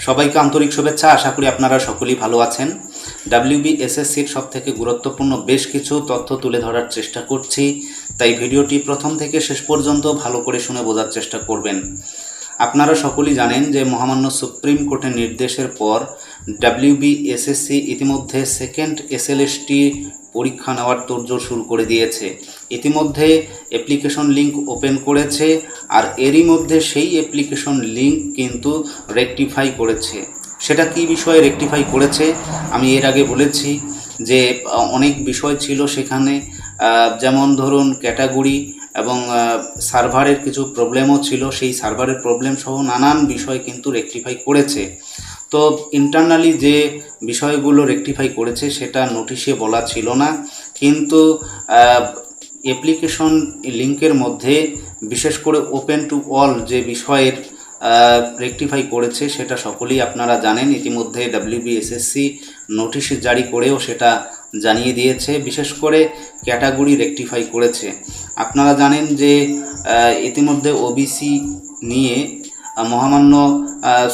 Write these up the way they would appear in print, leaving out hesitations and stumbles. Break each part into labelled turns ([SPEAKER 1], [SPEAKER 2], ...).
[SPEAKER 1] সবাইকে আন্তরিক শুভেচ্ছা। আশা করি আপনারা সকলেই ভালো আছেন। ডাব্লিউবিএসএসসির সবথেকে গুরুত্বপূর্ণ বেশ কিছু তথ্য তুলে ধরার চেষ্টা করছি, তাই ভিডিওটি প্রথম থেকে শেষ পর্যন্ত ভালো করে শুনে বোঝার চেষ্টা করবেন। আপনারা সকলেই জানেন যে মহামান্য সুপ্রিম কোর্টের নির্দেশের পর ডাব্লিউবিএসএসসি ইতিমধ্যে সেকেন্ড এসএলএসটি পরীক্ষা নেওয়ার তোড়জোড় শুরু করে দিয়েছে। ইতিমধ্যে অ্যাপ্লিকেশন লিঙ্ক ওপেন করেছে, আর এরই মধ্যে সেই অ্যাপ্লিকেশন লিঙ্ক কিন্তু রেকটিফাই করেছে। সেটা কি বিষয়ে রেকটিফাই করেছে আমি এর আগে বলেছি যে অনেক বিষয় ছিল সেখানে, যেমন ধরুন ক্যাটাগরি এবং সার্ভারের কিছু প্রবলেমও ছিল। সেই সার্ভারের প্রবলেম সহ নানান বিষয় কিন্তু রেকটিফাই করেছে। তো ইন্টারনালি যে বিষয়গুলো রেকটিফাই করেছে সেটা নোটিশে বলা ছিল না, কিন্তু অ্যাপ্লিকেশন লিঙ্কের মধ্যে বিশেষ করে ওপেন টু অল যে বিষয়ের রেকটিফাই করেছে সেটা সকলেই আপনারা জানেন। ইতিমধ্যে ডাব্লিউবিএসএসসি নোটিশ জারি করেও সেটা জানিয়ে দিয়েছে। বিশেষ করে ক্যাটাগরি রেকটিফাই করেছে। আপনারা জানেন যে ইতিমধ্যে ওবিসি নিয়ে মহামান্য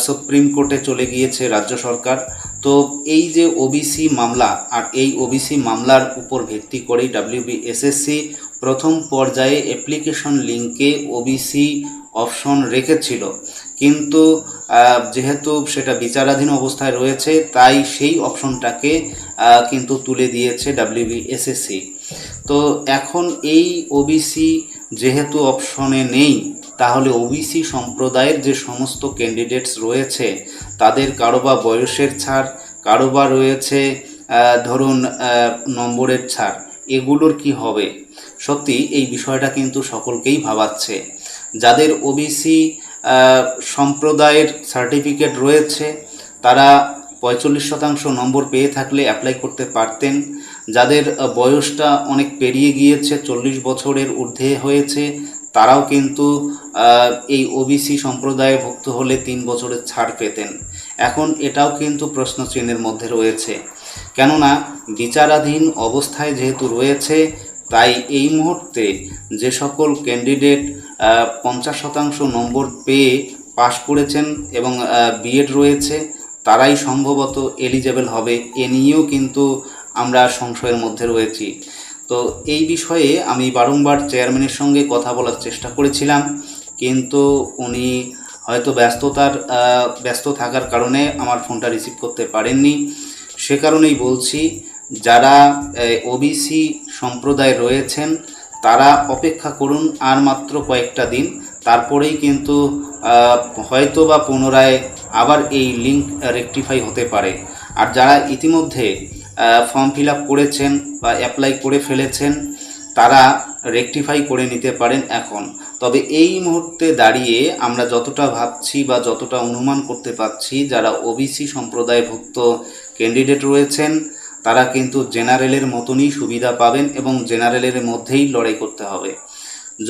[SPEAKER 1] সুপ্রিম কোর্টে চলে গিয়েছে রাজ্য সরকার। তো এই যে ওবিসি মামলা, আর এই ওবিসি মামলার উপর ভিত্তি করেই ডাব্লিউবিএসএসসি প্রথম পর্যায়ে অ্যাপ্লিকেশন লিঙ্কে ওবিসি অপশন রেখেছিল, কিন্তু যেহেতু সেটা বিচারাধীন অবস্থায় রয়েছে তাই সেই অপশনটাকে কিন্তু তুলে দিয়েছে ডাব্লিউবিএসএসসি। তো এখন এই ওবিসি যেহেতু অপশনে নেই, তাহলে ওবিসি সম্প্রদায়ের যে সমস্ত ক্যান্ডিডেটস রয়েছে তাদের কারো বা বয়সের ছাড়, কারো বা রয়েছে ধরুন নম্বরের ছাড়, এগুলোর কি হবে? সত্যি এই বিষয়টা কিন্তু সকলকেই ভাবাচ্ছে। যাদের ওবিসি সম্প্রদায়ের সার্টিফিকেট রয়েছে তারা 45% নম্বর পেয়ে থাকলে অ্যাপ্লাই করতে পারতেন। যাদের বয়সটা অনেক পেরিয়ে গিয়েছে, 40 বছরের ঊর্ধ্বে হয়েছে, তারাও কিন্তু এই ওবিসি সম্প্রদায়ে ভুক্ত হলে 3 বছরের ছাড় পেতেন। এখন এটাও কিন্তু প্রশ্নচিহ্নের মধ্যে রয়েছে, কেননা বিচারাধীন অবস্থায় যেহেতু রয়েছে, তাই এই মুহূর্তে যে সকল ক্যান্ডিডেট 50% নম্বর পেয়ে পাশ করেছেন এবং বিএড রয়েছে তারাই সম্ভবত এলিজেবল হবে, এ নিয়েও কিন্তু আমরা সংশয়ের মধ্যে রয়েছি। তো এই বিষয়ে আমি বারংবার চেয়ারম্যানের সঙ্গে কথা বলার চেষ্টা করেছিলাম, কিন্তু উনি হয়তো ব্যস্ত থাকার কারণে আমার ফোনটা রিসিভ করতে পারেননি। সে কারণেই বলছি, যারা ওবিসি সম্প্রদায় রয়েছেন তারা অপেক্ষা করুন আর মাত্র কয়েকটা দিন, তারপরেই কিন্তু হয়তো বা পুনরায় আবার এই লিঙ্ক রেকটিফাই হতে পারে। আর যারা ইতিমধ্যে ফর্ম ফিল আপ করেছেন বা অ্যাপ্লাই করে ফেলেছেন তারা রেকটিফাই করে নিতে পারেন এখন। তবে এই মুহূর্তে দাঁড়িয়ে আমরা যতটা ভাবছি বা যতটা অনুমান করতে পারছি, যারা ওবিসি সম্প্রদায়ভুক্ত ক্যান্ডিডেট রয়েছেন তারা কিন্তু জেনারেলের মতনই সুবিধা পাবেন এবং জেনারেলের মধ্যেই লড়াই করতে হবে।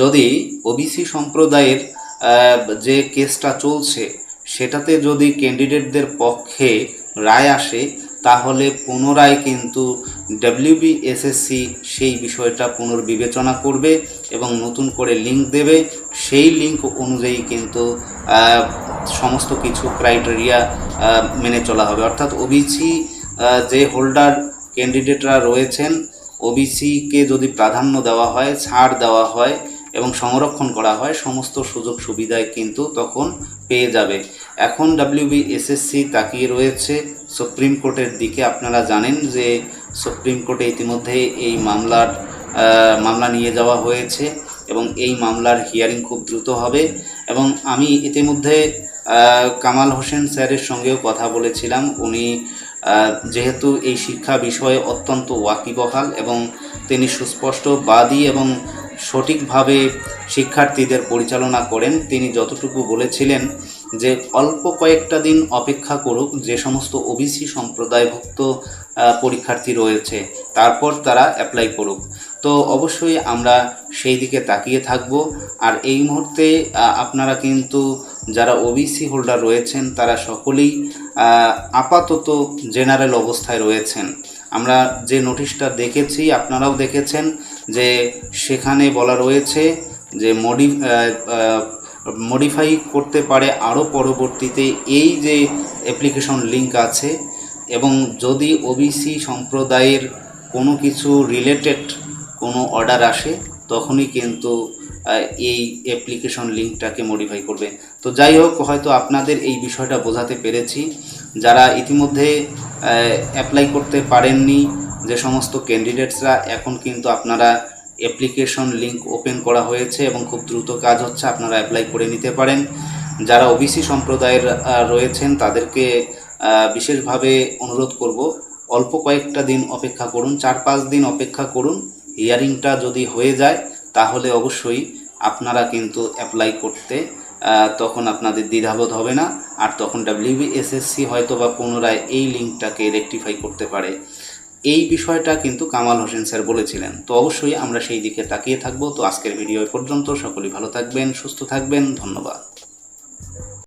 [SPEAKER 1] যদি ওবিসি সম্প্রদায়ের যে কেসটা চলছে সেটাতে যদি ক্যান্ডিডেটদের পক্ষে রায় আসে, তাহলে পুনরায় কিন্তু ডাব্লিউবিএসএসসি সেই বিষয়টা পুনর্বিবেচনা করবে এবং নতুন করে লিঙ্ক দেবে। সেই লিঙ্ক অনুযায়ী কিন্তু সমস্ত কিছু ক্রাইটেরিয়া মেনে চলা হবে। অর্থাৎ ওবিসি যে হোল্ডার ক্যান্ডিডেটরা রয়েছেন, ওবিসিকে যদি প্রাধান্য দেওয়া হয়, ছাড় দেওয়া হয় এবং সংরক্ষণ করা হয়, সমস্ত সুযোগ সুবিধায় কিন্তু তখন পেয়ে যাবে। এখন ডাব্লিউবিএসএসসি তাকিয়ে রয়েছে সুপ্রিম কোর্টের দিকে। আপনারা জানেন যে সুপ্রিম কোর্টে ইতিমধ্যে এই মামলা নিয়ে যাওয়া হয়েছে এবং এই মামলার হিয়ারিং খুব দ্রুত হবে। এবং আমি ইতিমধ্যে কামাল হোসেন স্যারের সঙ্গেও কথা বলেছিলাম। উনি যেহেতু এই শিক্ষা বিষয়ে অত্যন্ত ওয়াকিবহাল এবং তিনি সুস্পষ্টবাদী এবং সঠিকভাবে শিক্ষার্থীদের পরিচালনা করেন, তিনি যতটুকু বলেছিলেন যে অল্প কয়েকটা দিন অপেক্ষা করুক যে সমস্ত ওবিসি সম্প্রদায়ভুক্ত পরীক্ষার্থী রয়েছে, তারপর তারা অ্যাপ্লাই করুক। তো অবশ্যই আমরা সেই দিকে তাকিয়ে থাকব। আর এই মুহূর্তে আপনারা কিন্তু যারা ওবিসি হোল্ডার রয়েছেন তারা সকলেই আপাতত জেনারেল অবস্থায় রয়েছেন। আমরা যে নোটিশটা দেখেছি, আপনারাও দেখেছেন যে সেখানে বলা রয়েছে যে মডিফাই করতে পারে আরও পরবর্তীতে এই যে অ্যাপ্লিকেশন লিঙ্ক আছে। এবং যদি ওবিসি সম্প্রদায়ের কোনো কিছু রিলেটেড কোনো অর্ডার আসে তখনই কিন্তু এই অ্যাপ্লিকেশন লিঙ্কটাকে মডিফাই করবে। তো যাই হোক, হয়তো আপনাদের এই বিষয়টা বোঝাতে পেরেছি। যারা ইতিমধ্যে অ্যাপ্লাই করতে পারেননি, যে সমস্ত ক্যান্ডিডেটসরা, এখন কিন্তু আপনারা অ্যাপ্লিকেশন লিঙ্ক ওপেন করা হয়েছে এবং খুব দ্রুত কাজ হচ্ছে, আপনারা অ্যাপ্লাই করে নিতে পারেন। যারা ওবিসি সম্প্রদায়ের রয়েছেন তাদেরকে বিশেষভাবে অনুরোধ করব, অল্প কয়েকটা দিন অপেক্ষা করুন, 4-5 দিন অপেক্ষা করুন। হিয়ারিংটা যদি হয়ে যায় তাহলে অবশ্যই আপনারা কিন্তু অ্যাপ্লাই করতে তখন আপনাদের দ্বিধাবোধ হবে না। আর তখন WBSSC হয়তো বা পুনরায় এই লিঙ্কটাকে রেকটিফাই করতে পারে। এই বিষয়টা কিন্তু কামাল হোসেন স্যার বলেছিলেন। তো অবশ্যই আমরা সেই দিকে তাকিয়ে থাকবো। তো আজকের ভিডিও এ পর্যন্ত। সকলেই ভালো থাকবেন, সুস্থ থাকবেন। ধন্যবাদ।